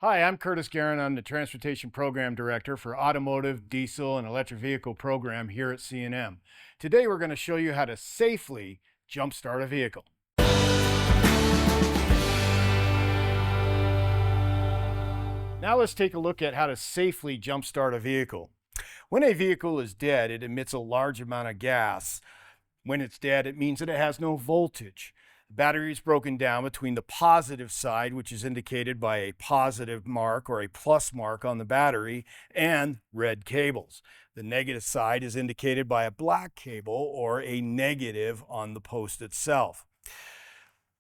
Hi, I'm Curtis Guerin. I'm the Transportation Program Director for Automotive, Diesel, and Electric Vehicle Program here at C&M. Today we're going to show you how to safely jumpstart a vehicle. Now let's take a look at how to safely jumpstart a vehicle. When a vehicle is dead, it emits a large amount of gas. When it's dead, it means that it has no voltage. The battery is broken down between the positive side, which is indicated by a positive mark or a plus mark on the battery, and red cables. The negative side is indicated by a black cable or a negative on the post itself.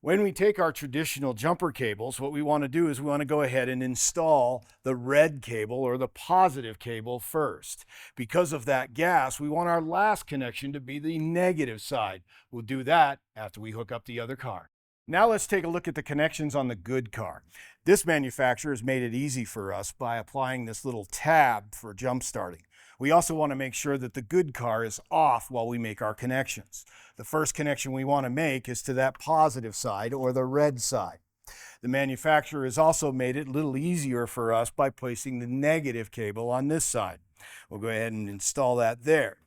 When we take our traditional jumper cables, what we want to do is we want to go ahead and install the red cable or the positive cable first. Because of that gas, we want our last connection to be the negative side. We'll do that after we hook up the other car. Now let's take a look at the connections on the good car. This manufacturer has made it easy for us by applying this little tab for jump starting. We also want to make sure that the good car is off while we make our connections. The first connection we want to make is to that positive side or the red side. The manufacturer has also made it a little easier for us by placing the negative cable on this side. We'll go ahead and install that there.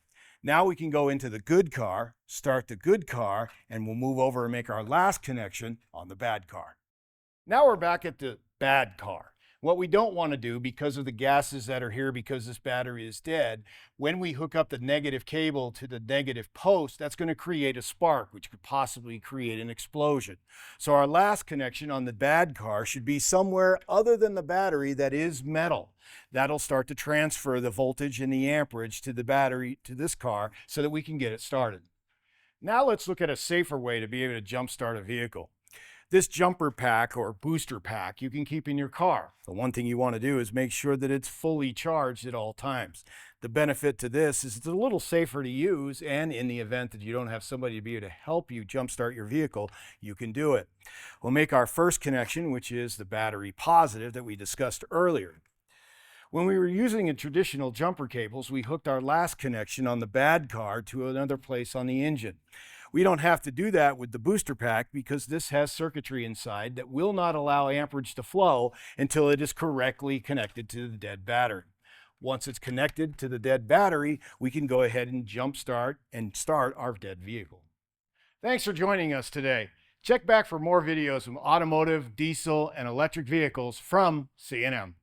Now we can go into the good car, start the good car, and we'll move over and make our last connection on the bad car. Now we're back at the bad car. What we don't want to do, because of the gases that are here because this battery is dead, when we hook up the negative cable to the negative post, that's going to create a spark, which could possibly create an explosion. So our last connection on the bad car should be somewhere other than the battery that is metal. That'll start to transfer the voltage and the amperage to the battery to this car so that we can get it started. Now let's look at a safer way to be able to jump start a vehicle. This jumper pack or booster pack you can keep in your car. The one thing you want to do is make sure that it's fully charged at all times. The benefit to this is it's a little safer to use, and in the event that you don't have somebody to be able to help you jumpstart your vehicle, you can do it. We'll make our first connection, which is the battery positive that we discussed earlier. When we were using the traditional jumper cables, we hooked our last connection on the bad car to another place on the engine. We don't have to do that with the booster pack because this has circuitry inside that will not allow amperage to flow until it is correctly connected to the dead battery. Once it's connected to the dead battery, we can go ahead and jump start and start our dead vehicle. Thanks for joining us today. Check back for more videos of automotive, diesel, and electric vehicles from C&M.